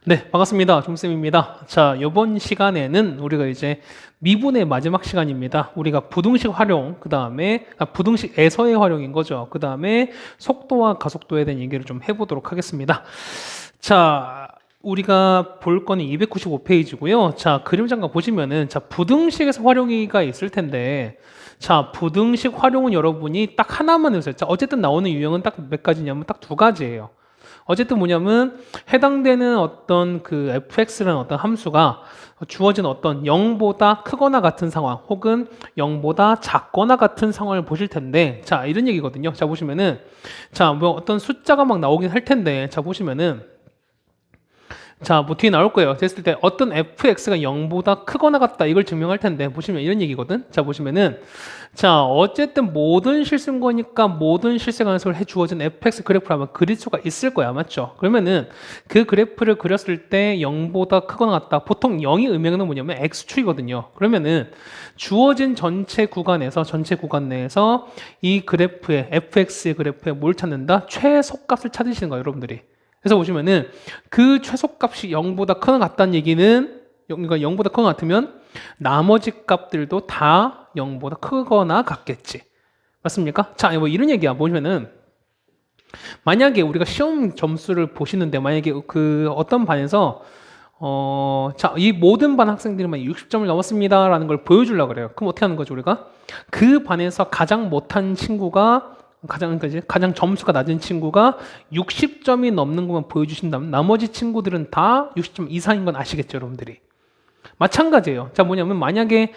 네, 반갑습니다. 종쌤입니다. 자, 이번 시간에는 우리가 이제 미분의 마지막 시간입니다. 우리가 부등식 활용, 그 다음에 부등식에서의 활용인 거죠. 그 다음에 속도와 가속도에 대한 얘기를 좀 해보도록 하겠습니다. 자, 우리가 볼 거는 295페이지고요. 자, 그림 잠깐 보시면은 자, 부등식에서 활용이가 있을 텐데 자, 부등식 활용은 여러분이 딱 하나만 해주세요. 자, 어쨌든 나오는 유형은 딱 몇 가지냐면 딱 두 가지예요. 어쨌든 뭐냐면 해당되는 어떤 그 fx라는 어떤 함수가 주어진 어떤 0보다 크거나 같은 상황 혹은 0보다 작거나 같은 상황을 보실 텐데 자 이런 얘기거든요. 자 보시면은 자 뭐 어떤 숫자가 막 나오긴 할 텐데 자 보시면은 자, 뭐 뒤에 나올 거예요. 됐을 때 어떤 fx가 0보다 크거나 같다 이걸 증명할 텐데 보시면 이런 얘기거든. 자, 보시면은 자, 어쨌든 모든 실승거니까 모든 실생관수를 해 주어진 fx 그래프를 한번 그릴 수가 있을 거야. 맞죠? 그러면은 그 그래프를 그렸을 때 0보다 크거나 같다. 보통 0이 의미하는 뭐냐면 x축이거든요. 그러면은 주어진 전체 구간 내에서 이 그래프의 fx의 그래프에 뭘 찾는다? 최소값을 찾으시는 거예요, 여러분들이. 그래서 보시면은 그 최소값이 0보다 크거나 같다는 얘기는 그러니까 0보다 크거나 같으면 나머지 값들도 다 0보다 크거나 같겠지. 맞습니까? 자, 뭐 이런 얘기야. 보시면은 만약에 우리가 시험 점수를 보시는데 만약에 그 어떤 반에서 자, 이 모든 반 학생들만 60점을 넘었습니다라는 걸 보여주려고 그래요. 그럼 어떻게 하는 거죠, 우리가? 그 반에서 가장 못한 친구가 가장 점수가 낮은 친구가 60점이 넘는 것만 보여주신다면 나머지 친구들은 다 60점 이상인 건 아시겠죠, 여러분들이? 마찬가지예요. 자, 뭐냐면 만약에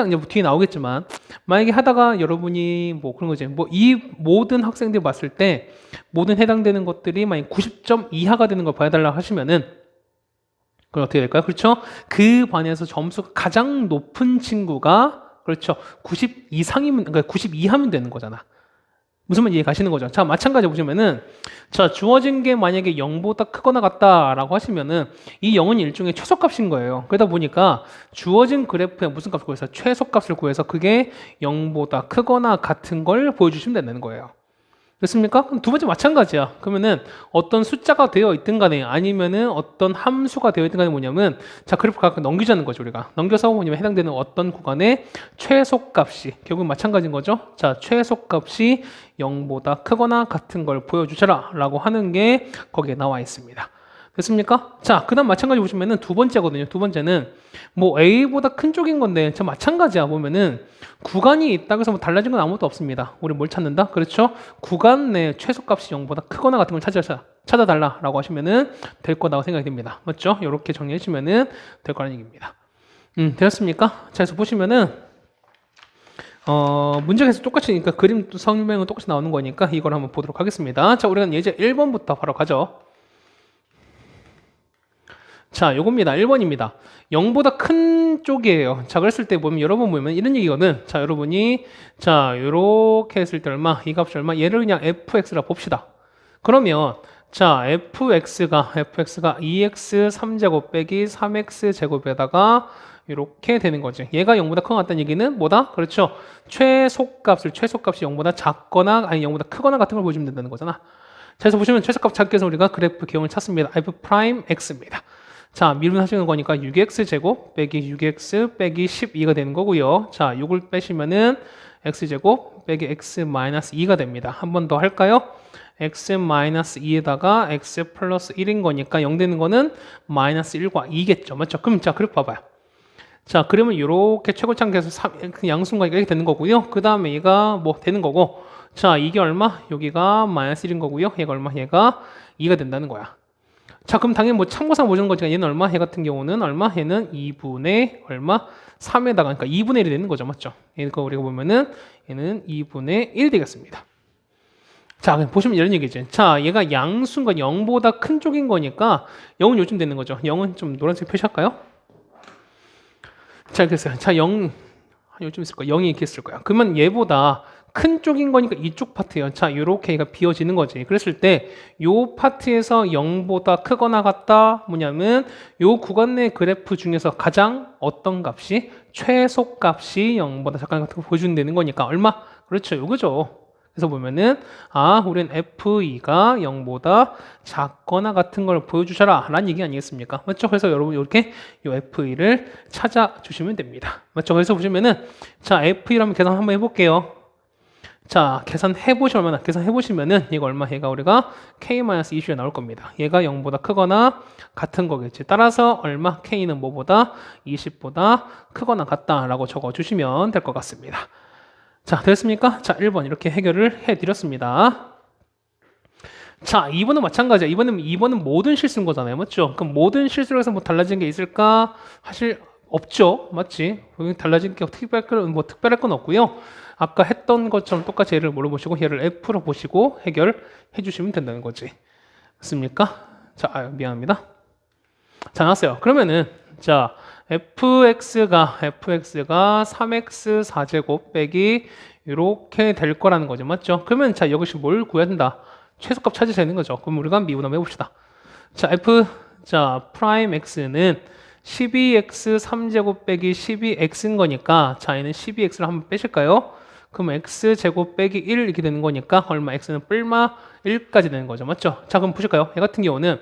이제 뒤에 나오겠지만 만약에 하다가 여러분이 뭐 그런 거지. 뭐 이 모든 학생들 봤을 때 모든 해당되는 것들이 만약 90점 이하가 되는 걸 봐달라고 하시면은 그럼 어떻게 될까요? 그렇죠? 그 반에서 점수가 가장 높은 친구가 그렇죠. 90 이상이면 그러니까 90 이하면 되는 거잖아. 무슨 말인지 이해 가시는 거죠? 자, 마찬가지 보시면은, 자, 주어진 게 만약에 0보다 크거나 같다라고 하시면은, 이 0은 일종의 최소값인 거예요. 그러다 보니까 주어진 그래프에 무슨 값을 구해서 최소값을 구해서 그게 0보다 크거나 같은 걸 보여주시면 된다는 거예요. 됐습니까? 그럼 두 번째 마찬가지야. 그러면은 어떤 숫자가 되어 있든 간에 아니면은 어떤 함수가 되어 있든 간에 뭐냐면 자 그래프 각각 넘기자는 거죠 우리가. 넘겨서 뭐냐면 해당되는 어떤 구간의 최소값이 결국 마찬가지인 거죠. 자 최소값이 0보다 크거나 같은 걸 보여주셔라 라고 하는 게 거기에 나와 있습니다. 됐습니까? 자, 그 다음 마찬가지 보시면은 두 번째거든요. 두 번째는 뭐 A보다 큰 쪽인 건데, 저 마찬가지야. 보면은 구간이 있다고 해서 뭐 달라진 건 아무것도 없습니다. 우리 뭘 찾는다? 그렇죠? 구간 내 최소값이 0보다 크거나 같은 걸 찾아달라라고 하시면은 될 거라고 생각이 됩니다. 맞죠? 이렇게 정리해 주면은 될 거라는 얘기입니다. 되었습니까? 자, 그래서 보시면은 문제가 계속 똑같이, 그러니까 그림 설명은 똑같이 나오는 거니까 이걸 한번 보도록 하겠습니다. 자, 우리가 예제 1번부터 바로 가죠. 자, 요겁니다. 1번입니다. 0보다 큰 쪽이에요. 자, 그랬을 때 보면 여러분 보면 이런 얘기거든. 자, 여러분이 자, 요렇게 했을 때 얼마? 이 값이 얼마? 얘를 그냥 fx라 봅시다. 그러면 자, fx가 2x 3제곱 빼기 3x 제곱에다가 이렇게 되는 거지. 얘가 0보다 큰 것 같다는 얘기는 뭐다? 그렇죠. 최소값이 0보다 작거나 아니 0보다 크거나 같은 걸 보여주면 된다는 거잖아. 자, 그래서 보시면 최소값 찾기 위해서 우리가 그래프 기형을 찾습니다. f 프라임 x입니다. 자, 미분하시는 거니까 6x제곱 빼기 6x 빼기 12가 되는 거고요. 자, 6을 빼시면은 x제곱 빼기 x-2가 됩니다. 한 번 더 할까요? x-2에다가 x 플러스 1인 거니까 0 되는 거는 마이너스 1과 2겠죠. 맞죠? 그럼 자, 그래프 봐봐요. 자, 그러면 이렇게 최고창계에서 양수인과 이렇게 되는 거고요. 그 다음에 얘가 뭐 되는 거고. 자, 이게 얼마? 여기가 마이너스 1인 거고요. 얘가 얼마? 얘가 2가 된다는 거야. 자, 그럼 당연히 뭐 참고상 보여주는 거지만 얘는 얼마? 얘 같은 경우는 얼마? 얘는 2분의 얼마? 3에다가 그러니까 2분의 1이 되는 거죠. 맞죠? 이거 우리가 보면은 얘는 2분의 1이 되겠습니다. 자, 보시면 이런 얘기지. 자, 얘가 양수인가 0보다 큰 쪽인 거니까 0은 요즘 되는 거죠. 0은 좀 노란색 표시할까요? 자, 그래서 자, 0 요즘 있을 거야. 0이 이렇게 있을 거야. 그러면 얘보다 큰 쪽인 거니까 이쪽 파트예요. 자, 요렇게 얘가 비워지는 거지. 그랬을 때 요 파트에서 0보다 크거나 같다 뭐냐면 요 구간 내 그래프 중에서 가장 어떤 값이 최소값이 0보다 작거나 같은 거 보여주는 되는 거니까 얼마? 그렇죠. 요거죠. 그래서 보면은 우린 F2가 0보다 작거나 같은 걸 보여주셔라 라는 얘기 아니겠습니까? 맞죠? 그래서 여러분 이렇게 이 F2를 찾아주시면 됩니다. 맞죠? 그래서 보시면은 자, F2를 한번 계산 한번 해볼게요. 자, 계산해보시면은 이거 얼마? 얘가 우리가 K-20에 나올 겁니다. 얘가 0보다 크거나 같은 거겠지. 따라서 얼마? K는 뭐보다? 20보다 크거나 같다라고 적어주시면 될 것 같습니다. 자, 됐습니까? 자, 1번 이렇게 해결을 해드렸습니다. 자, 2번은 마찬가지야. 2번은 모든 실수인 거잖아요. 맞죠? 그럼 모든 실수로 해서 뭐 달라진 게 있을까? 사실 없죠. 맞지? 달라진 게 특별할 건 없고요. 아까 했던 것처럼 똑같이 얘를 물어보시고 얘를 F로 보시고 해결해 주시면 된다는 거지. 맞습니까? 자, 미안합니다. 자, 나왔어요. 그러면은 자, fx가 3x 4제곱 빼기 이렇게 될 거라는 거죠. 맞죠? 그러면 자, 여기서 뭘 구해야 된다? 최소값 찾으셔야 되는 거죠. 그럼 우리가 미분 한번 해봅시다. 자, 프라임 x는 12x 3제곱 빼기 12x인 거니까 자, 얘는 12x를 한번 빼실까요? 그럼 x제곱 빼기 1 이렇게 되는 거니까 얼마? x는 뿔마 1까지 되는 거죠. 맞죠? 자, 그럼 보실까요? 얘 같은 경우는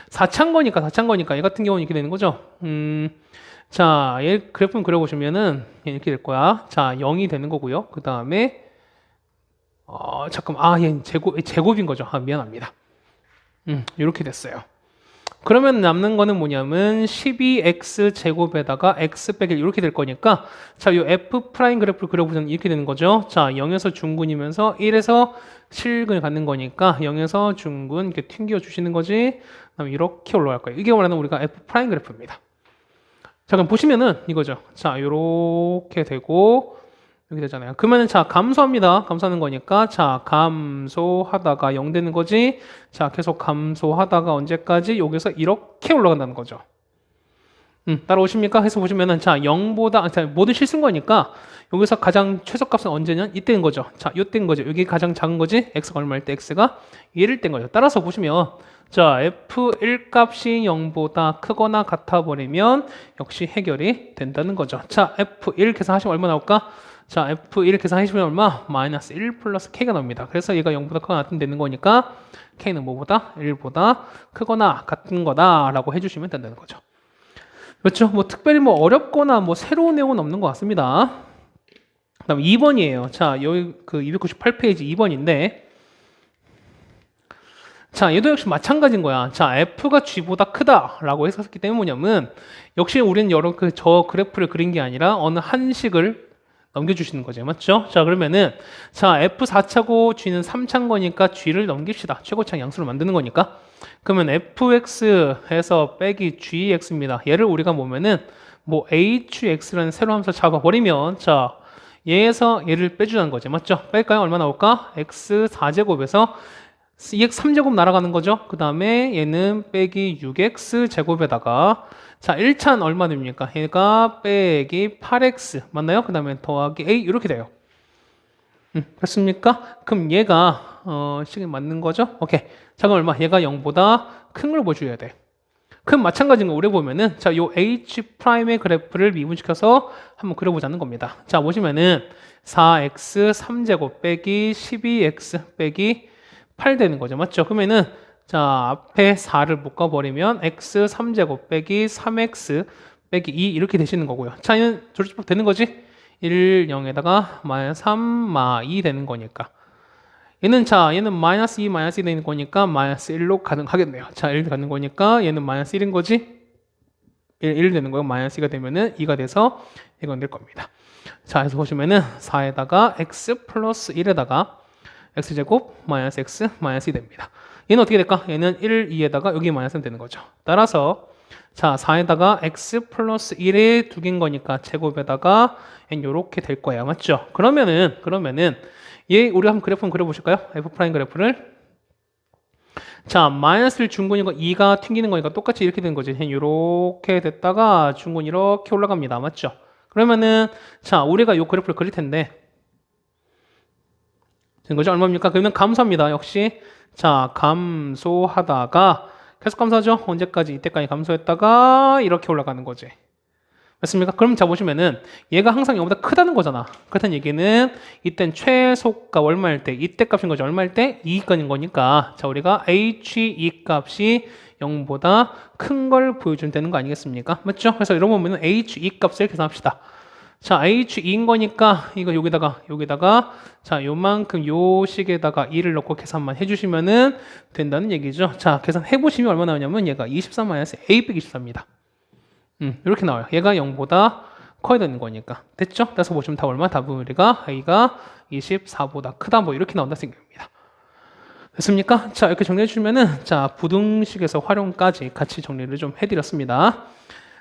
4찬 거니까 얘 같은 경우는 이렇게 되는 거죠. 자, 얘 그래프는 그려보시면은 이렇게 될 거야. 자, 0이 되는 거고요. 그 다음에 얘 제곱인 거죠. 미안합니다. 이렇게 됐어요. 그러면 남는 거는 뭐냐면 12x 제곱에다가 x 빼기 이렇게 될 거니까 자, 이 f 프라임 그래프를 그려보면 이렇게 되는 거죠. 자, 0에서 중근이면서 1에서 실근을 갖는 거니까 0에서 중근 이렇게 튕겨 주시는 거지. 그다음에 이렇게 올라갈 거예요. 이게 원하는 우리가 f 프라임 그래프입니다. 자, 그럼 보시면은 이거죠. 자, 이렇게 되고 이렇게 되잖아요. 그러면 자, 감소합니다. 감소하는 거니까 자, 감소하다가 0 되는 거지. 자, 계속 감소하다가 언제까지? 여기서 이렇게 올라간다는 거죠. 따라오십니까? 해서 보시면은 자, 0보다 모든 실수인 거니까 여기서 가장 최소값은 언제냐? 이때인 거죠. 자, 이때인 거죠. 여기 가장 작은 거지. x가 얼마일 때 x가 1일 때인 거죠. 따라서 보시면 자, f1 값이 0보다 크거나 같아 버리면 역시 해결이 된다는 거죠. 자, f1 계산하시면 얼마 나올까? 자, f1 계산하시면 얼마? 마이너스 1 플러스 k가 나옵니다. 그래서 얘가 0보다 크거나 같은 되는 거니까 k는 뭐보다? 1보다 크거나 같은 거다라고 해주시면 된다는 거죠. 그렇죠? 뭐 특별히 뭐 어렵거나 뭐 새로운 내용은 없는 것 같습니다. 그다음 2번이에요. 자, 여기 그 298페이지 2번인데 자, 얘도 역시 마찬가지인 거야. 자, f가 g보다 크다라고 했었기 때문에 뭐냐면 역시 우리는 여러 저 그래프를 그린 게 아니라 어느 한 식을 넘겨주시는 거죠. 맞죠? 자, 그러면은 자, f4차고 g는 3차인 거니까 g를 넘깁시다. 최고차항 양수를 만드는 거니까. 그러면 fx에서 빼기 gx입니다. 얘를 우리가 보면은 뭐 hx라는 새로운 함수 잡아버리면 자, 얘에서 얘를 빼주자는 거죠. 맞죠? 뺄까요? 얼마 나올까? x 4제곱에서 2x 3제곱 날아가는 거죠. 그 다음에 얘는 빼기 6x 제곱에다가 자, 1차는 얼마 됩니까? 얘가 빼기 8x 맞나요? 그 다음에 더하기 a 이렇게 돼요. 그렇습니까? 그럼 얘가 식이 맞는 거죠? 오케이. 자, 그럼 얼마? 얘가 0보다 큰 걸 보여줘야 돼. 그럼 마찬가지인 거 우리 보면은 자, 요 h 프라임의 그래프를 미분시켜서 한번 그려보자는 겁니다. 자, 보시면은 4x 3제곱 빼기 12x 빼기 8 되는 거죠. 맞죠? 그러면은 자, 앞에 4를 묶어버리면 x 3제곱 빼기 3x 빼기 2 이렇게 되시는 거고요. 자, 얘는 조립법 되는 거지? 1, 0에다가 마이너스 3, 마 2 되는 거니까. 얘는 마이너스 2, 마이너스 2 되는 거니까 마이너스 1로 가능하겠네요. 자, 1 가는 거니까 얘는 마이너스 1인 거지? 1 되는 거고 마이너스 2가 되면은 2가 돼서 이건 될 겁니다. 자, 그래서 보시면은 4에다가 x 플러스 1에다가 x제곱 마이너스 x 마이너스 2 됩니다. 얘는 어떻게 될까? 얘는 1, 2에다가 여기 마이너스 되는 거죠. 따라서 자, 4에다가 x 플러스 1에 두 개인 거니까 제곱에다가 n 요렇게 될 거야. 맞죠? 그러면은 얘 우리 한번 그래프 그려보실까요? f 프라임 그래프를 자, 마이너스 1 중근이고 2가 튕기는 거니까 똑같이 이렇게 되는 거지. 이렇게 됐다가 중근 이렇게 올라갑니다. 맞죠? 그러면은 자, 우리가 요 그래프를 그릴 텐데 된 거죠? 얼마입니까? 그러면 감소합니다. 역시 자, 감소하다가 계속 감소하죠? 언제까지? 이때까지 감소했다가 이렇게 올라가는 거지. 맞습니까? 그럼 자 보시면은 얘가 항상 0보다 크다는 거잖아. 그렇다는 얘기는 이땐 최소가 얼마일 때, 이때 값인 거죠. 얼마일 때? 2건 거니까 자 우리가 H2 값이 0보다 큰 걸 보여주면 되는 거 아니겠습니까? 맞죠? 그래서 이런 거 보면은 H2 값을 계산합시다. 자 H2인 거니까 이거 여기다가 자 요만큼 요 식에다가 2를 넣고 계산만 해주시면은 된다는 얘기죠. 자 계산해 보시면 얼마 나오냐면 얘가 24-A 124입니다. 이렇게 나와요. 얘가 0보다 커야 되는 거니까. 됐죠? 그래서 보시면 답 얼마? 답은 우리가 A가 24보다 크다 뭐 이렇게 나온다 생각입니다. 됐습니까? 자 이렇게 정리해 주면은 자 부등식에서 활용까지 같이 정리를 좀 해드렸습니다.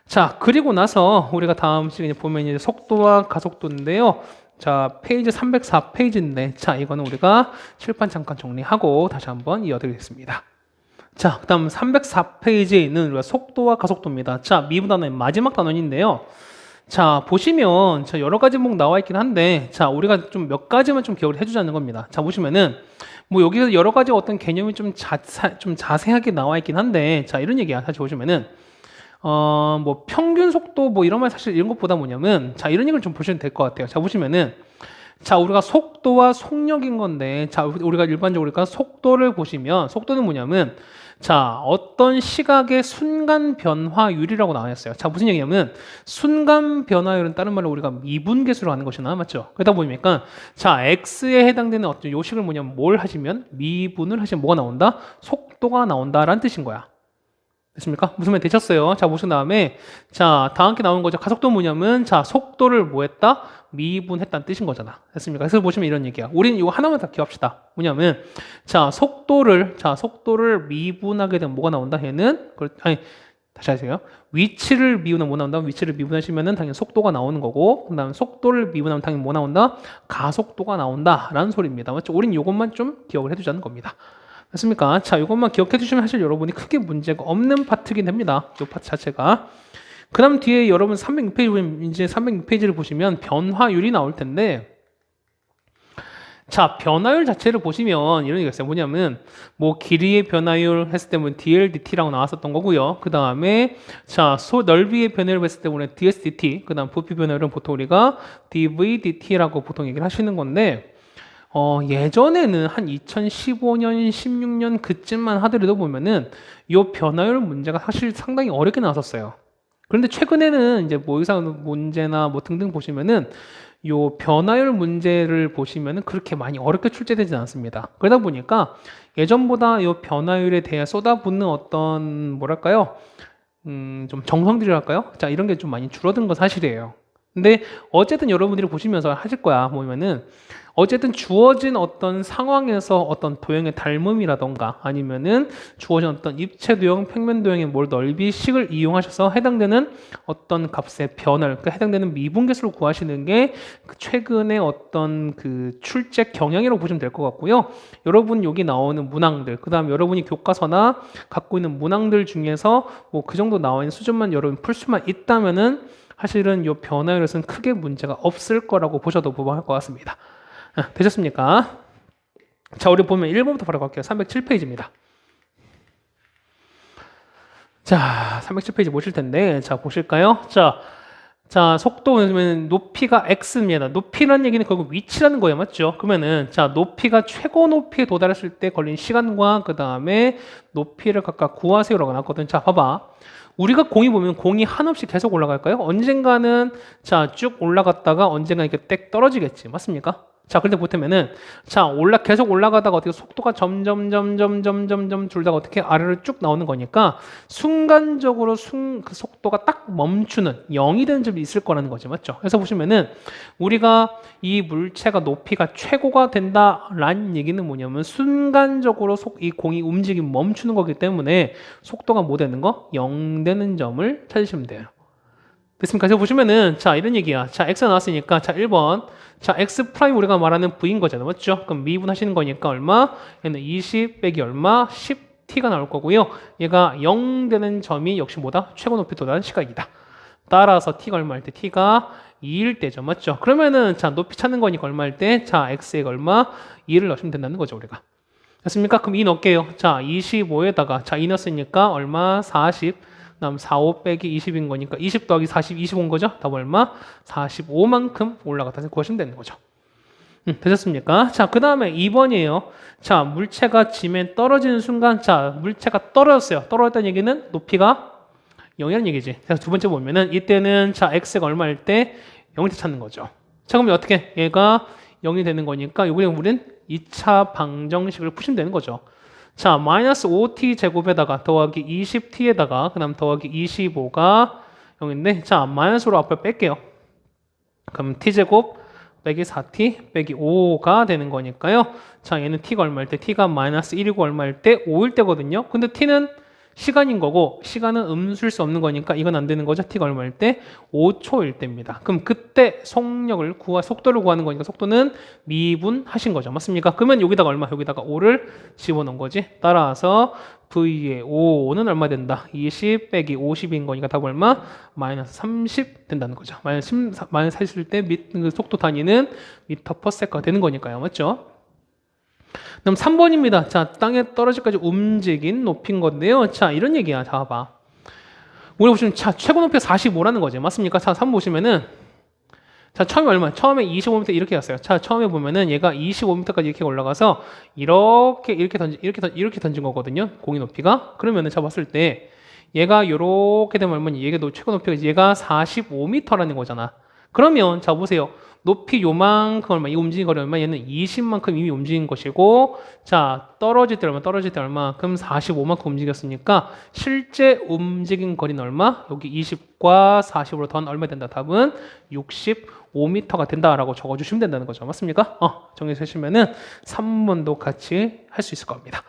자 그리고 나서 우리가 다음 시간에 보면 이제 속도와 가속도인데요. 자 페이지 304페이지인데 자 이거는 우리가 칠판 잠깐 정리하고 다시 한번 이어드리겠습니다. 자, 그 다음 304페이지에 있는 우리가 속도와 가속도입니다. 자, 미분 단원의 마지막 단원인데요. 자, 보시면 자, 여러 가지 목 나와 있긴 한데 자, 우리가 좀 몇 가지만 좀 기억을 해주자는 겁니다. 자, 보시면은 뭐 여기서 여러 가지 어떤 개념이 좀 자세하게 나와 있긴 한데 자, 이런 얘기야. 다시 보시면은 뭐 평균 속도 뭐 이런 말 사실 이런 것보다 뭐냐면 자, 이런 얘기를 좀 보시면 될 것 같아요. 자, 보시면은 자, 우리가 속도와 속력인 건데 자, 우리가 일반적으로 그러니까 속도를 보시면 속도는 뭐냐면 자, 어떤 시각의 순간 변화율이라고 나와 있어요. 자, 무슨 얘기냐면 순간 변화율은 다른 말로 우리가 미분계수로 하는 것이나 맞죠? 그러다 보니까 자, x에 해당되는 어떤 요식을 뭐냐면 뭘 하시면 미분을 하시면 뭐가 나온다? 속도가 나온다라는 뜻인 거야. 됐습니까? 무슨 말 되셨어요? 자, 보신 다음에 자, 다음 게 나오는 거죠. 가속도 뭐냐면 자, 속도를 뭐 했다? 미분했다는 뜻인 거잖아. 됐습니까? 그래서 보시면 이런 얘기야. 우리는 이거 하나만 다 기억합시다. 뭐냐면 자, 속도를 미분하게 되면 뭐가 나온다? 얘는 아니 다시 하세요. 위치를 미분하면 뭐 나온다? 위치를 미분하시면은 당연히 속도가 나오는 거고, 그다음 속도를 미분하면 당연히 뭐 나온다? 가속도가 나온다라는 소리입니다. 맞죠? 우린 이것만 좀 기억을 해두자는 겁니다. 됐습니까? 자, 이것만 기억해 주시면 사실 여러분이 크게 문제가 없는 파트긴 됩니다. 이 파트 자체가. 그 다음 뒤에 여러분 306페이지, 이제 306페이지를 보시면 변화율이 나올 텐데, 자, 변화율 자체를 보시면 이런 얘기가 있어요. 뭐냐면, 뭐, 길이의 변화율 했을 때, 뭐, DLDT라고 나왔었던 거고요. 그 다음에, 자, 넓이의 변화율 했을 때, 우리는 DSDT, 그 다음 부피 변화율은 보통 우리가 DVDT라고 보통 얘기를 하시는 건데, 예전에는 한 2015년, 16년 그쯤만 하더라도 보면은 이 변화율 문제가 사실 상당히 어렵게 나왔었어요. 그런데 최근에는 이제 모의고사 문제나 뭐 등등 보시면은 요 변화율 문제를 보시면은 그렇게 많이 어렵게 출제되지 않습니다. 그러다 보니까 예전보다 요 변화율에 대해 쏟아붓는 어떤 뭐랄까요? 좀 정성들이랄까요? 자, 이런 게 좀 많이 줄어든 건 사실이에요. 근데 어쨌든 여러분들이 보시면서 하실 거야. 뭐냐면은 어쨌든 주어진 어떤 상황에서 어떤 도형의 닮음이라던가 아니면은 주어진 어떤 입체 도형, 평면 도형의 뭘 넓이식을 이용하셔서 해당되는 어떤 값의 변화를, 그러니까 해당되는 미분계수를 구하시는 게 최근에 어떤 그 출제 경향이라고 보시면 될 것 같고요. 여러분 여기 나오는 문항들, 그 다음 여러분이 교과서나 갖고 있는 문항들 중에서 뭐 그 정도 나와 있는 수준만 여러분 풀 수만 있다면은 사실은 이 변화율에서는 크게 문제가 없을 거라고 보셔도 무방할 것 같습니다. 되셨습니까? 자, 우리 보면 1번부터 바로 갈게요. 307페이지입니다. 자, 307페이지 보실 텐데, 자, 보실까요? 자, 속도는 높이가 x입니다. 높이라는 얘기는 결국 위치라는 거예요. 맞죠? 그러면은, 자, 높이가 최고 높이에 도달했을 때 걸린 시간과 그 다음에 높이를 각각 구하세요라고 나왔거든. 자, 봐봐. 우리가 공이 보면 공이 한없이 계속 올라갈까요? 언젠가는, 자, 쭉 올라갔다가 언젠가 이렇게 땡 떨어지겠지. 맞습니까? 자, 그런데 보면은, 자, 계속 올라가다가 어떻게 속도가 점점 줄다가 어떻게 아래로 쭉 나오는 거니까, 순간적으로 그 속도가 딱 멈추는, 0이 되는 점이 있을 거라는 거죠. 맞죠? 그래서 보시면은, 우리가 이 물체가 높이가 최고가 된다라는 얘기는 뭐냐면, 순간적으로 이 공이 움직임 멈추는 거기 때문에, 속도가 뭐 되는 거? 0 되는 점을 찾으시면 돼요. 됐습니까? 그래서 보시면은, 자, 이런 얘기야. 자, X가 나왔으니까, 자, 1번. 자, X 프라임 우리가 말하는 V인 거잖아요. 맞죠? 그럼 미분하시는 거니까 얼마? 얘는 20 빼기 얼마? 10T가 나올 거고요. 얘가 0 되는 점이 역시 뭐다? 최고 높이 도달한 시각이다. 따라서 T가 얼마일 때? T가 2일 때죠. 맞죠? 그러면은, 자, 높이 찾는 거니까 얼마일 때? 자, X가 얼마? 2를 넣으시면 된다는 거죠, 우리가. 됐습니까? 그럼 2 넣을게요. 자, 25에다가, 자, 2 넣었으니까 얼마? 40. 그다음 45 빼기 20인 거니까 20 더하기 40, 25인 거죠? 답 얼마? 45만큼 올라갔다 구하시면 되는 거죠. 되셨습니까? 자, 그 다음에 2번이에요. 자, 물체가 지면 떨어지는 순간, 자, 물체가 떨어졌어요. 떨어졌다는 얘기는 높이가 0이라는 얘기지. 그래서 두 번째 보면은 이때는 자, x가 얼마일 때 0일 때 찾는 거죠. 자, 그럼 어떻게? 얘가 0이 되는 거니까 요번에 우리는 2차 방정식을 푸시면 되는 거죠. 자, 마이너스 5t 제곱에다가 더하기 20t에다가 그 다음 더하기 25가 0인데 자, 마이너스로 앞을 뺄게요. 그럼 t제곱 빼기 4t 빼기 5가 되는 거니까요. 자, 얘는 t가 얼마일 때? t가 마이너스 1이고 얼마일 때? 5일 때거든요. 근데 t는 시간인 거고 시간은 음수일 수 없는 거니까 이건 안 되는 거죠. t가 얼마일 때? 5초일 때입니다. 그럼 그때 속도를 구하는 거니까 속도는 미분하신 거죠. 맞습니까? 그러면 여기다가 얼마? 여기다가 5를 집어넣은 거지. 따라서 v의 5는 얼마 된다? 20 빼기 50인 거니까 답 얼마? 마이너스 30 된다는 거죠. 마이너스 30일 때 그 속도 단위는 미터 퍼 세컨드가 되는 거니까요. 맞죠? 그럼 3번입니다. 자, 땅에 떨어질까지 움직인 높이인 건데요. 자, 이런 얘기야. 자, 봐봐. 우리 보시면 자, 최고 높이가 45라는 거지. 맞습니까? 자, 3번 보시면은 자, 처음에 얼마? 처음에 25m 이렇게 갔어요. 자, 처음에 보면은 얘가 25m까지 이렇게 올라가서 이렇게 던진 거거든요. 공의 높이가. 그러면은 잡았을 때 얘가 이렇게 되면 얼마니? 얘가 최고 높이가 얘가 45m라는 거잖아. 그러면 자 보세요. 높이 요만큼 얼마? 이 움직인 거리 얼마? 얘는 20만큼 이미 움직인 것이고 자 떨어질 때 얼마? 떨어질 때 얼마큼 45만큼 움직였으니까 실제 움직인 거리는 얼마? 여기 20과 40으로 더한 얼마 된다? 답은 65m가 된다라고 적어주시면 된다는 거죠. 맞습니까? 정리하시면은 3번도 같이 할 수 있을 겁니다.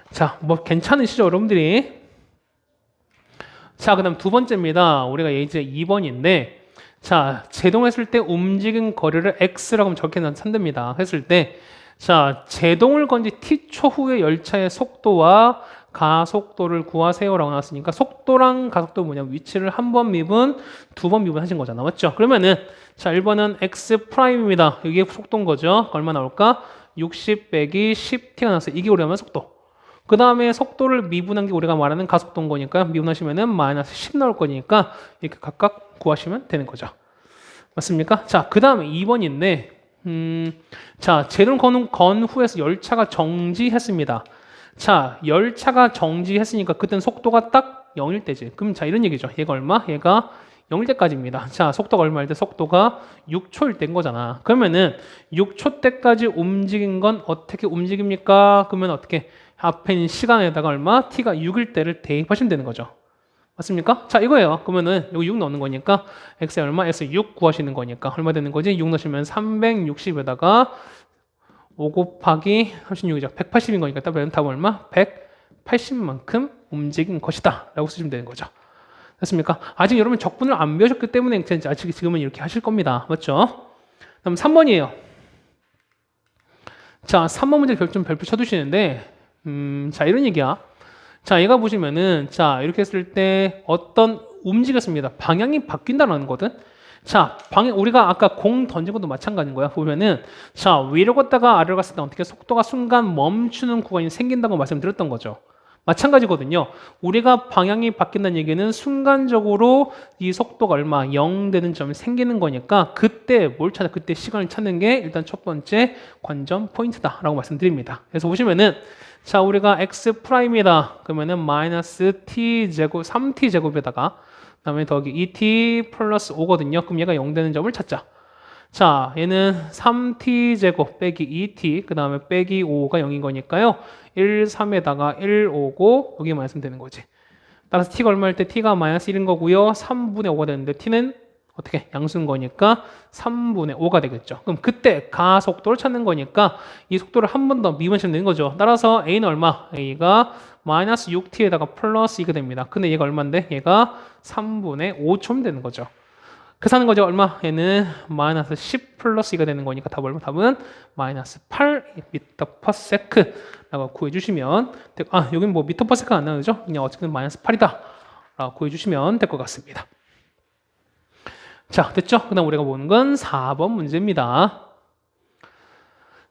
자, 뭐 괜찮으시죠, 여러분들이? 자, 그 다음 두 번째입니다. 우리가 이제 2번인데 자, 제동했을 때 움직인 거리를 x라고 적게 산답니다. 했을 때 자, 제동을 건 지 t초 후의 열차의 속도와 가속도를 구하세요라고 나왔으니까 속도랑 가속도 뭐냐면 위치를 한 번 미분, 두 번 미분 하신 거잖아. 맞죠? 그러면은 자, 1번은 x 프라임입니다. 이게 속도인 거죠. 얼마 나올까? 60 빼기 10t가 나왔어요. 이게 우리가 말하는 속도. 그 다음에 속도를 미분한 게 우리가 말하는 가속도인 거니까 미분하시면은 마이너스 10 나올 거니까 이렇게 각각 구하시면 되는 거죠. 맞습니까? 자, 그 다음에 2번인데 자, 제동 건 후에서 열차가 정지했습니다. 자, 열차가 정지했으니까 그때는 속도가 딱 0일 때지. 그럼 자, 이런 얘기죠. 얘가 얼마? 얘가 0일 때까지입니다. 자, 속도가 얼마일 때? 속도가 6초일 때인 거잖아. 그러면은 6초 때까지 움직인 건 어떻게 움직입니까? 그러면 어떻게? 앞에 있는 시간에다가 얼마? t가 6일 때를 대입하시면 되는 거죠. 맞습니까? 자, 이거예요. 그러면은 여기 6 넣는 거니까 x에 얼마? x 6 구하시는 거니까 얼마 되는 거지? 6 넣으시면 360에다가 5 곱하기 36이죠. 180인 거니까 답은 얼마? 180만큼 움직인 것이다 라고 쓰시면 되는 거죠. 됐습니까? 아직 여러분 적분을 안 배우셨기 때문에 아직 지금은 이렇게 하실 겁니다. 맞죠? 그럼 3번이에요. 자, 3번 문제 좀 별표 쳐두시는데 자, 이런 얘기야. 자, 얘가 보시면은 자, 이렇게 했을 때 어떤 움직였습니다. 방향이 바뀐다는 거거든. 자, 우리가 아까 공 던진 것도 마찬가지인 거야. 보면은 자, 위로 갔다가 아래로 갔을 때 어떻게 속도가 순간 멈추는 구간이 생긴다고 말씀드렸던 거죠. 마찬가지거든요. 우리가 방향이 바뀐다는 얘기는 순간적으로 이 속도가 얼마 0 되는 점이 생기는 거니까 그때 뭘 찾아? 그때 시간을 찾는 게 일단 첫 번째 관점 포인트다라고 말씀드립니다. 그래서 보시면은 자, 우리가 x 프라임이다. 그러면은 마이너스 t 제곱 3t 제곱에다가 그다음에 더하기 2t 플러스 5거든요. 그럼 얘가 0 되는 점을 찾자. 자, 얘는 3t 제곱 빼기 2t 그 다음에 빼기 5가 0인 거니까요. 1, 3에다가 1 오고 여기 마이너스 되는 거지. 따라서 t가 얼마일 때 t가 마이너스 1인 거고요. 3분의 5가 되는데 t는 어떻게 양수인 거니까 3분의 5가 되겠죠. 그럼 그때 가속도를 찾는 거니까 이 속도를 한 번 더 미분하시면 되는 거죠. 따라서 a는 얼마? a가 마이너스 6t에다가 플러스 2가 됩니다. 근데 얘가 얼마인데? 얘가 3분의 5초면 되는 거죠. 그래서 하는 거죠. 얼마? 얘는 마이너스 10 플러스 2가 되는 거니까 답은 마이너스 8m per second 라고 구해주시면 여긴 뭐 미터 per second 안 나오죠? 그냥 어쨌든 마이너스 8이다 라고 구해주시면 될 것 같습니다. 자, 됐죠? 그 다음 우리가 보는 건 4번 문제입니다.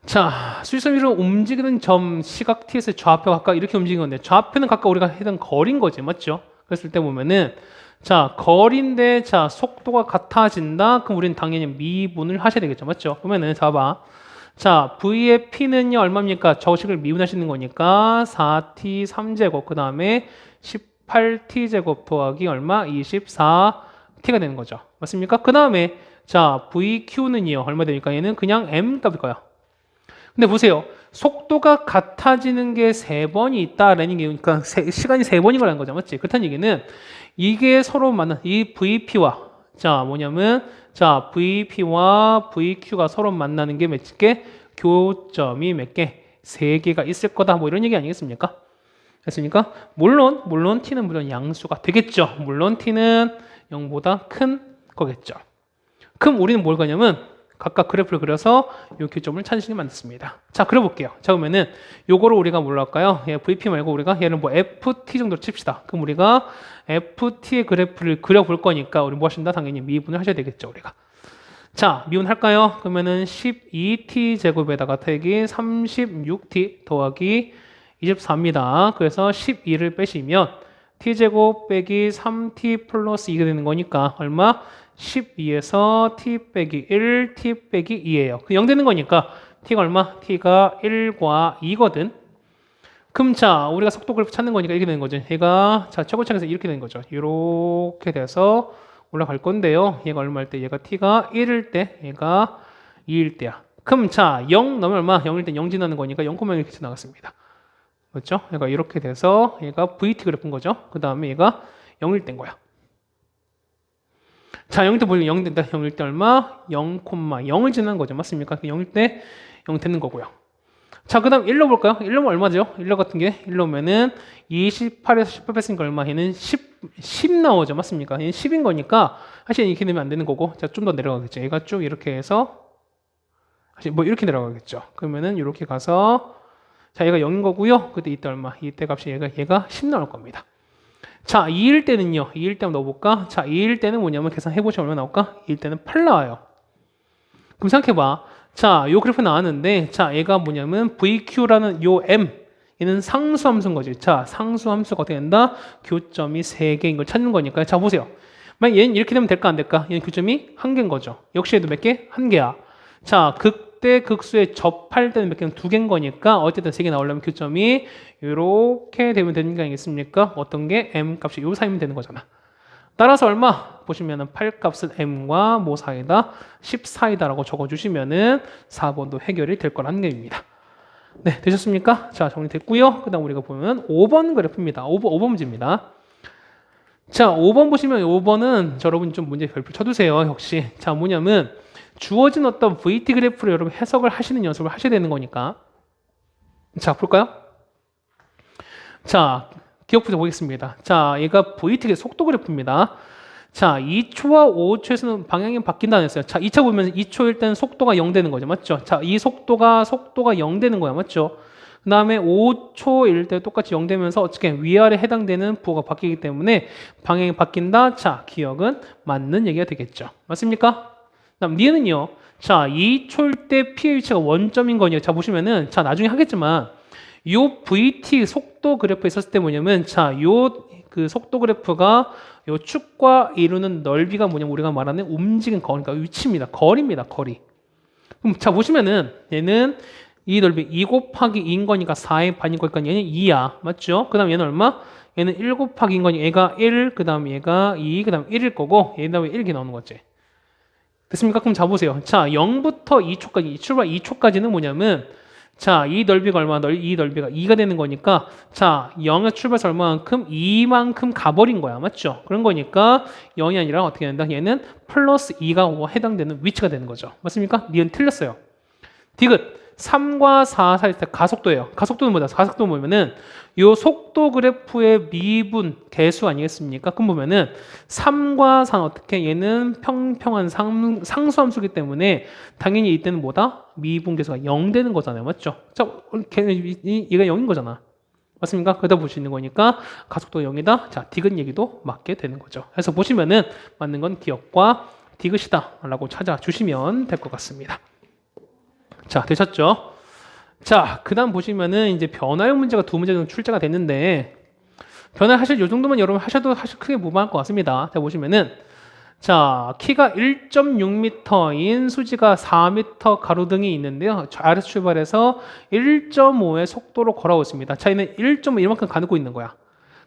자, 수직선 위로 움직이는 점 시각 t에서 좌표 각각 이렇게 움직이는 건데 좌표는 각각 우리가 했던 거리인 거지. 맞죠? 그랬을 때 보면은 자, 거리인데 자, 속도가 같아진다. 그럼 우리는 당연히 미분을 하셔야 되겠죠. 맞죠? 그러면은 봐봐. 자, V의 P는요, 얼마입니까? 저식을 미분하시는 거니까 4t 3제곱, 그 다음에 18t제곱 더하기 얼마? 24t가 되는 거죠. 맞습니까? 그 다음에 자, VQ는요, 얼마 되니까 얘는 그냥 M 값일 거예요. 근데 보세요. 속도가 같아지는 게 3번이 있다라는 게, 그러니까 시간이 3번인 거라는 거죠. 맞지? 그렇다는 얘기는 이게 서로 만난, 이 VP와, 자, 뭐냐면, 자, VP와 VQ가 서로 만나는 게 몇 개? 교점이 몇 개? 3개가 있을 거다. 뭐 이런 얘기 아니겠습니까? 됐습니까? 물론 T는 물론 양수가 되겠죠. 물론 T는 0보다 큰 거겠죠. 그럼 우리는 뭘 가냐면, 각각 그래프를 그려서 이 교점을 찾으시게 만들었습니다. 자, 그려볼게요. 자, 그러면은 요거를 우리가 뭘로 할까요? VP 말고 우리가 얘는 뭐 FT 정도로 칩시다. 그럼 우리가 FT의 그래프를 그려볼 거니까 우리 뭐 하신다? 당연히 미분을 하셔야 되겠죠, 우리가. 자, 미분할까요? 그러면은 12t 제곱에다가 더하기 36t 더하기 24입니다. 그래서 12를 빼시면 t제곱 빼기 3t 플러스 2가 되는 거니까 얼마? 12에서 t 빼기 1, t 빼기 2예요. 그 0 되는 거니까 t가 얼마? t가 1과 2거든. 그럼 자, 우리가 속도 그래프 찾는 거니까 이렇게 되는 거죠. 얘가 자, 최고창에서 이렇게 되는 거죠. 이렇게 돼서 올라갈 건데요. 얘가 얼마일 때? 얘가 t가 1일 때, 얘가 2일 때야. 그럼 자, 0 넣으면 얼마? 0일 때 0 지나는 거니까 0,0 이렇게 지나갔습니다. 그렇죠? 얘가 이렇게 돼서 얘가 VT 그래프인 거죠. 그 다음에 얘가 0일 때인 거야. 자, 0일 때 보면 0 된다. 0일 때 얼마? 0,0을 지나는 거죠. 맞습니까? 0일 때 0 되는 거고요. 자, 그 다음 1로 볼까요? 1로면 얼마죠? 1로 같은 게 1로면은 28에서 18 뺐으니까 얼마? 얘는 10 나오죠. 맞습니까? 얘는 10인 거니까 사실 이렇게 되면 안 되는 거고, 자, 좀 더 내려가겠죠. 얘가 쭉 이렇게 해서 사실 뭐 이렇게 내려가겠죠. 그러면은 이렇게 가서 자, 얘가 0인 거고요. 그때 이때 얼마? 이때 값이 얘가 10 나올 겁니다. 자, 2일 때는요. 2일 때 한번 넣어볼까? 자, 2일 때는 뭐냐면 계산해보시면 얼마 나올까? 2일 때는 8 나와요. 그럼 생각해봐. 자, 요 그래프 나왔는데, 자, 얘가 뭐냐면 VQ라는 요 M, 얘는 상수함수인 거지. 자, 상수함수가 어떻게 된다? 교점이 3개인 걸 찾는 거니까. 자, 보세요. 만약 얘는 이렇게 되면 될까 안 될까? 얘는 교점이 1개인 거죠. 역시 얘도 몇 개? 1개야. 자, 극대 극수에 접할 때는 몇 개는 2개인 거니까 어쨌든 3개 나오려면 교점이 이렇게 되면 되는 게 아니겠습니까? 어떤 게 M 값이 요 사이면 되는 거잖아. 따라서 얼마? 보시면은 8 값은 M과 뭐 사이다? 10 사이다라고 적어주시면은 4번도 해결이 될 거라는 얘기입니다. 네, 되셨습니까? 자, 정리됐고요. 그 다음 우리가 보면 5번 그래프입니다. 5번 문제입니다. 자, 5번 보시면 5번은 여러분 좀 문제 별표 쳐두세요. 역시. 자, 뭐냐면 주어진 어떤 VT 그래프를 여러분 해석을 하시는 연습을 하셔야 되는 거니까. 자, 볼까요? 자, 기억부터 보겠습니다. 자, 얘가 VT의 속도 그래프입니다. 자, 2초와 5초에서는 방향이 바뀐다는 했어요. 자, 2차 보면 2초일 때는 속도가 0 되는 거죠. 맞죠? 자, 이 속도가 0 되는 거야. 맞죠? 그 다음에 5초일 때 똑같이 0 되면서 어떻게 위아래 해당되는 부호가 바뀌기 때문에 방향이 바뀐다. 자, 기억은 맞는 얘기가 되겠죠. 맞습니까? 그 다음 니은은요. 자, 2초일 때 P의 위치가 원점인 거냐. 자, 보시면은 자, 나중에 하겠지만 요 VT 속도 그래프 있었을 때 뭐냐면 자, 요 그 속도 그래프가 요 축과 이루는 넓이가 뭐냐면 우리가 말하는 움직인 거리, 그러니까 위치입니다. 거리입니다. 거리. 그럼 자, 보시면은 얘는 이 넓이 2 곱하기 2인 거니까 4의 반인 거니까 얘는 2야. 맞죠? 그 다음 얘는 얼마? 얘는 1 곱하기 2인 거니까 얘가 1, 그 다음 얘가 2, 그 다음 1일 거고 얘 다음에 1 이렇게 나오는 거지. 됐습니까? 그럼 자, 보세요. 자, 0부터 2초까지, 출발 2초까지는 뭐냐면 자, 이 넓이가 얼마나 이 넓이가 2가 되는 거니까 자, 0의 출발에서 얼마만큼? 2만큼 가버린 거야. 맞죠? 그런 거니까 0이 아니라 어떻게 된다? 얘는 플러스 2가 해당되는 위치가 되는 거죠. 맞습니까? 니은 틀렸어요. 디귿 3과 4 사이 때 가속도예요. 가속도는 뭐다? 가속도는 뭐냐면은 요 속도 그래프의 미분 개수 아니겠습니까? 그럼 보면은 3과 4는 어떻게? 얘는 평평한 상수함수기 때문에 당연히 이때는 뭐다? 미분 개수가 0 되는 거잖아요. 맞죠? 자, 얘가 0인 거잖아. 맞습니까? 그러다 볼 수 있는 거니까 가속도 0이다. 자, 디귿 얘기도 맞게 되는 거죠. 그래서 보시면은 맞는 건 기억과 디귿이다 라고 찾아주시면 될 것 같습니다. 자, 되셨죠? 자, 그 다음 보시면은 이제 변화형 문제가 2문제 정도 출제가 됐는데, 변화하실 요 정도만 여러분 하셔도 사실 크게 무방할 것 같습니다. 자, 보시면은 자, 키가 1.6m인 수지가 4m 가로등이 있는데요. 아래서 출발해서 1.5의 속도로 걸어오고 있습니다. 자, 얘는 1.5 이만큼 가누고 있는 거야.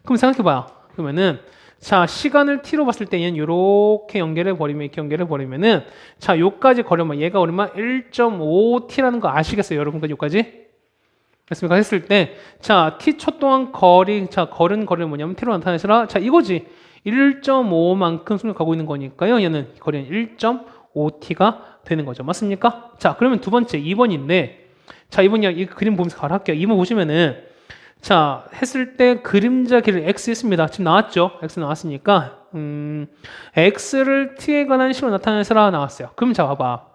그럼 생각해봐요. 그러면은 자, 시간을 t로 봤을 때 얘는 이렇게 연결해 버리면 이렇게 연결해 버리면은 자, 요까지 거리면 얘가 얼마 1.5t라는 거 아시겠어요, 여러분까지 요까지? 됐습니까? 했을 때 자, t초 동안 거리, 자, 걸은 거리를 뭐냐면 t로 나타내시라. 자, 이거지. 1.5만큼 속력 가고 있는 거니까요. 얘는 거리는 1.5t가 되는 거죠. 맞습니까? 자, 그러면 두 번째 2번인데 자, 2번이 이 그림 보면서 바로 할게요. 2번 보시면은 자, 했을 때 그림자 길을 x 했습니다. 지금 나왔죠? x 나왔으니까 x를 t에 관한 식으로 나타내서라 나왔어요. 그럼 자, 봐봐.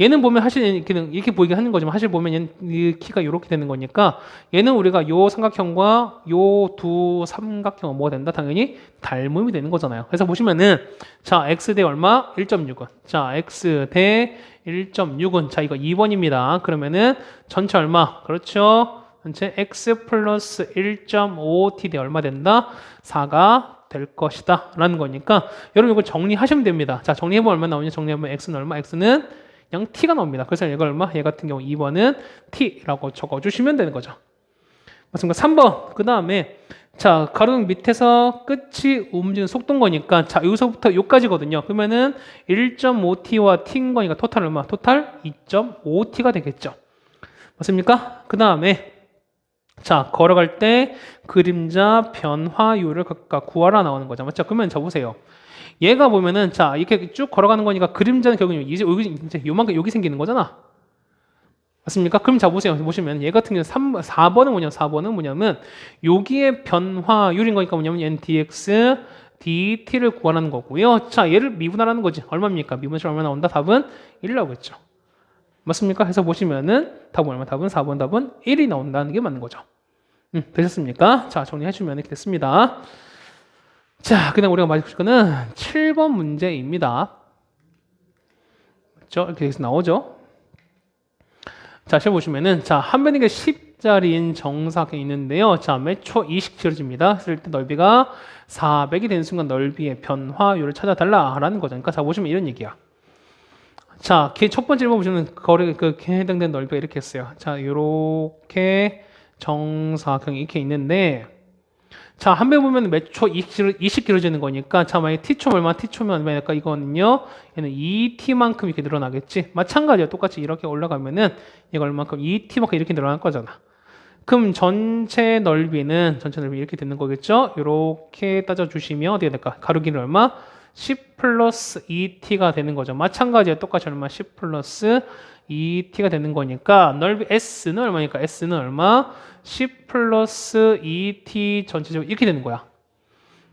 얘는 보면 사실 이렇게 보이게 하는 거지만 사실 보면 얘는 이 키가 이렇게 되는 거니까 얘는 우리가 요 삼각형과 요 두 삼각형은 뭐가 된다? 당연히 닮음이 되는 거잖아요. 그래서 보시면은 자, x 대 얼마? 1.6은 자, x 대 1.6은 자, 이거 2번입니다. 그러면은 전체 얼마? 그렇죠? 전체 x 플러스 1.5t 대 얼마 된다? 4가 될 것이다 라는 거니까 여러분 이걸 정리하시면 됩니다. 자, 정리해보면 얼마 나오냐? 정리해보면 x는 얼마? x는 그냥 t가 나옵니다. 그래서 얘가 얼마? 얘 같은 경우 2번은 t라고 적어주시면 되는 거죠. 맞습니까? 3번. 그 다음에 자, 가로등 밑에서 끝이 움직이는 속도인 거니까 자, 여기서부터 여기까지거든요. 그러면은 1.5t와 t인 거니까 토탈 얼마? 토탈 2.5t가 되겠죠. 맞습니까? 그 다음에 자, 걸어갈 때 그림자 변화율을 각각 구하라 나오는 거죠. 맞죠? 그러면 자, 보세요. 얘가 보면은 자, 이렇게 쭉 걸어가는 거니까 그림자는 결국 이제 요만큼 여기 생기는 거잖아. 맞습니까? 그럼 자, 보시면 얘 같은 경우는 4번은 뭐냐면 여기에 변화율인 거니까 뭐냐면 얘는 dx dt를 구하라는 거고요. 자, 얘를 미분하라는 거지. 얼마입니까? 미분해서 얼마 나온다? 답은 1 나오겠죠. 맞습니까? 해서 보시면은 답은 얼마? 답은 4번 답은 1이 나온다는 게 맞는 거죠. 되셨습니까? 자, 정리해주면 이렇게 됐습니다. 자, 그다음 우리가 마실 거는 7번 문제입니다. 맞죠? 이렇게 해서 나오죠. 자, 잘 보시면은 자, 한 변이가 10짜리인 정사각형이 있는데요. 자, 몇 초 20 지어집니다. 쓸 때 넓이가 400이 되는 순간 넓이의 변화율을 찾아달라라는 거죠. 그러니까 자, 보시면 이런 얘기야. 자, 첫 번째 1번 보시면 거리 해당되는 넓이가 이렇게 했어요. 자, 요렇게 정사각형이 이렇게 있는데 자, 한 배 보면 몇 초 20 길어지는 거니까 자, 만약에 t초면 얼마? t초면 얼마니까 이거는요. 얘는 2t만큼 이렇게 늘어나겠지. 마찬가지야. 똑같이 이렇게 올라가면은 얘가 얼마만큼 2t만큼 이렇게 늘어날 거잖아. 그럼 전체 넓이 이렇게 되는 거겠죠? 이렇게 따져주시면 어떻게 될까? 가로길은 얼마? 10 플러스 2t가 되는 거죠. 마찬가지야. 똑같이 얼마? 10 플러스 2t가 되는 거니까 넓이 s는 얼마니까? s는 얼마? 10 플러스 2t 전체적으로 이렇게 되는 거야.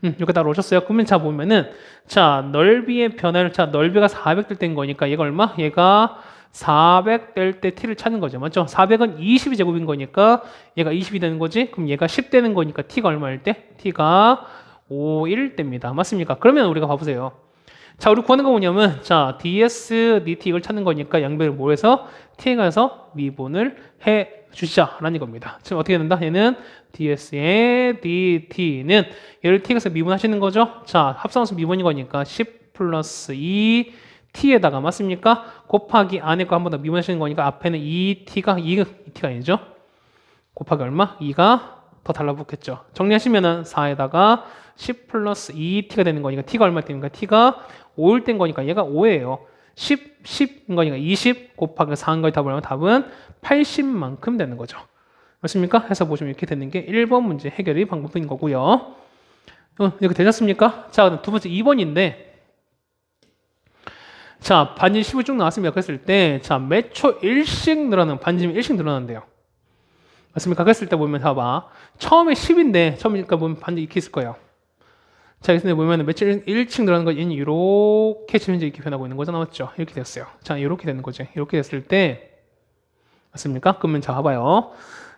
이렇게 다 오셨어요? 그러면 자, 보면은 자, 넓이의 변화를 자, 넓이가 400 될 때인 거니까 얘가 얼마? 얘가 400 될 때 t를 찾는 거죠. 맞죠? 400은 20이 제곱인 거니까 얘가 20이 되는 거지? 그럼 얘가 10 되는 거니까 t가 얼마일 때? t가 5일 때입니다. 맞습니까? 그러면 우리가 봐보세요. 자, 우리 구하는 거 뭐냐면 자, ds, dt 이걸 찾는 거니까 양변을 모여서 t에 가서 미분을 해 주시자라는 겁니다. 지금 어떻게 된다? 얘는 ds의 dt는 얘를 t에 가서 미분하시는 거죠. 자, 합성함수 미분인 거니까 10 플러스 2t에다가 맞습니까? 곱하기 안에 거 한 번 더 미분하시는 거니까 앞에는 2t가 아니죠. 곱하기 얼마? 2가 더 달라붙겠죠. 정리하시면은 4에다가 10 플러스 2t가 되는 거니까 t가 얼마 되니까 t가 5일 된 거니까 얘가 5예요. 10인 거니까 20 곱하기 4한 거에 답을 하면 답은 80만큼 되는 거죠. 맞습니까? 해서 보시면 이렇게 되는 게 1번 문제 해결의 방법인 거고요. 이렇게 되셨습니까? 자, 두 번째 2번인데 자, 반지 10을 쭉 나왔습니다. 그랬을 때 자, 몇 초 1씩 늘어나는 반지름이 1씩 늘어난대요. 맞습니까? 그랬을 때 보면 봐봐. 처음에 10인데 처음이니까 보면 반지 이렇게 있을 거예요. 자, 여기서 보면 며칠 1층 늘어나는 거 얘는 이렇게 지금 현재 이렇게 변하고 있는 거죠. 맞죠? 이렇게 됐어요. 자, 이렇게 되는 거죠. 이렇게 됐을 때 맞습니까? 그러면 자, 봐봐요.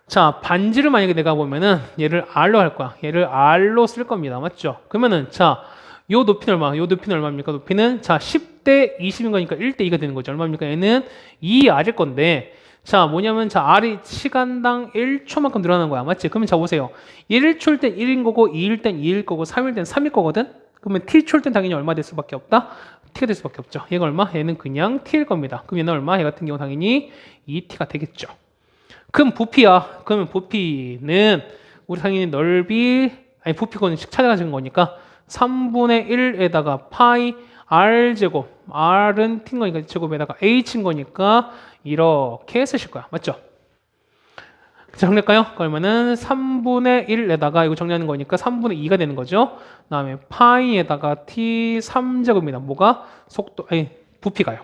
자, 반지를 만약에 내가 보면은 얘를 R로 할 거야. 얘를 R로 쓸 겁니다. 맞죠? 그러면은 자, 요 높이는 얼마? 요 높이는 얼마입니까? 높이는 자, 10대 20인 거니까 1대 2가 되는 거죠. 얼마입니까? 얘는 2R일 건데 자, 뭐냐면, 자, R이 시간당 1초만큼 늘어나는 거야. 맞지? 그러면 자, 보세요. 1초일 땐 1인 거고, 2일 땐 2일 거고, 3일 땐 3일 거거든? 그러면 T초일 땐 당연히 얼마 될 수밖에 없다? T가 될 수밖에 없죠. 얘가 얼마? 얘는 그냥 T일 겁니다. 그럼 얘는 얼마? 얘 같은 경우 당연히 2T가 되겠죠. 그럼 부피야. 그러면 부피는 우리 당연히 부피거는 찾아가는 거니까 3분의 1에다가 파이 R 제곱. R은 T인 거니까 제곱에다가 H인 거니까 이렇게 쓰실 거야. 맞죠? 정리할까요? 그러면은 3분의 1에다가 이거 정리하는 거니까 3분의 2가 되는 거죠. 그 다음에 파이에다가 t 3제곱입니다. 뭐가? 부피가요.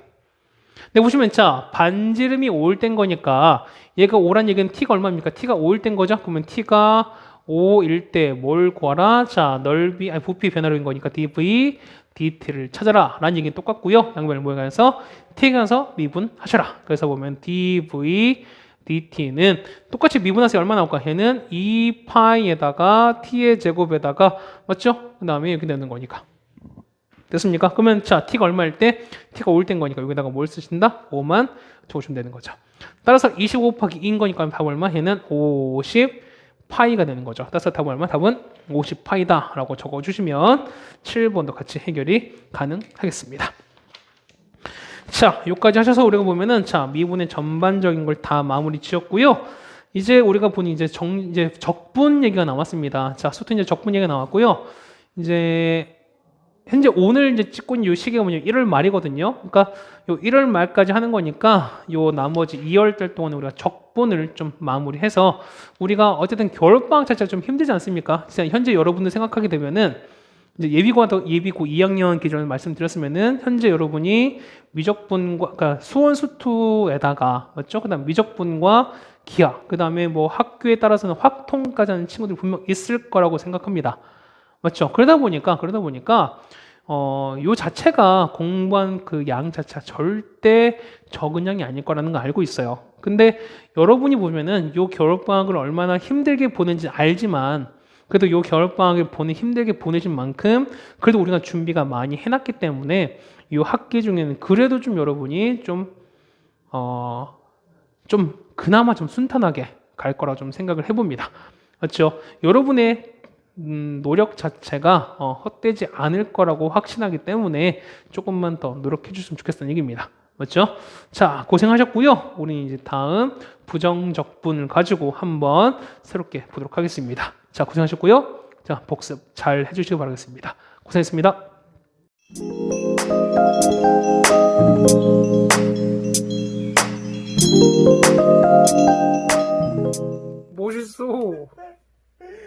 근데 보시면 자, 반지름이 5일 땐 거니까 얘가 5란 얘기는 t가 얼마입니까? t가 5일 땐 거죠? 그러면 t가 5일 때 뭘 구하라? 자, 부피 변화로인 거니까 dv, dt를 찾아라 라는 얘기는 똑같고요. 양변을 모여가면서 t에 가서 미분하셔라. 그래서 보면 dv, dt는 똑같이 미분하세요. 얼마 나올까? 얘는 2파이에다가 t의 제곱에다가 맞죠? 그 다음에 이렇게 되는 거니까. 됐습니까? 그러면 자, t가 얼마일 때? t가 5일 땐 거니까 여기다가 뭘 쓰신다? 5만 적어주면 되는 거죠. 따라서 25 곱하기 2인 거니까 답은 얼마? 얘는 50 파이가 되는 거죠. 따라서 답은 얼마? 답은 50 파이다 라고 적어주시면 7번도 같이 해결이 가능하겠습니다. 자, 여기까지 하셔서 우리가 보면은 자, 미분의 전반적인 걸 다 마무리 지었고요. 이제 우리가 보니 이제 적분 얘기가 나왔습니다. 자, 수트 이제 적분 얘기가 나왔고요. 이제 현재 오늘 이제 찍고 있는 이 시기가 뭐냐면 1월 말이거든요. 그러니까 요 1월 말까지 하는 거니까 요 나머지 2월 달 동안 우리가 적분을 좀 마무리해서 우리가 어쨌든 겨울방학 자체가 좀 힘들지 않습니까? 진짜 현재 여러분들 생각하게 되면은 이제 예비고 2학년 기준을 말씀드렸으면은 현재 여러분이 미적분과 그러니까 수원 수투에다가 맞죠? 그다음 미적분과 기하 그다음에 뭐 학교에 따라서는 확통까지 하는 친구들이 분명 있을 거라고 생각합니다. 맞죠? 그러다 보니까 요 자체가 공부한 그 양 자체가 절대 적은 양이 아닐 거라는 거 알고 있어요. 근데 여러분이 보면은 요 겨울방학을 얼마나 힘들게 보낸지 알지만 그래도 요 겨울방학을 힘들게 보내신 만큼 그래도 우리가 준비가 많이 해놨기 때문에 요 학기 중에는 그래도 좀 여러분이 좀 그나마 좀 순탄하게 갈 거라 좀 생각을 해봅니다. 맞죠? 여러분의 노력 자체가 헛되지 않을 거라고 확신하기 때문에 조금만 더 노력해 주셨으면 좋겠다는 얘기입니다. 맞죠? 자, 고생하셨고요. 우리 이제 다음 부정적분을 가지고 한번 새롭게 보도록 하겠습니다. 자, 고생하셨고요. 자, 복습 잘 해주시기 바라겠습니다. 고생했습니다. 멋있어.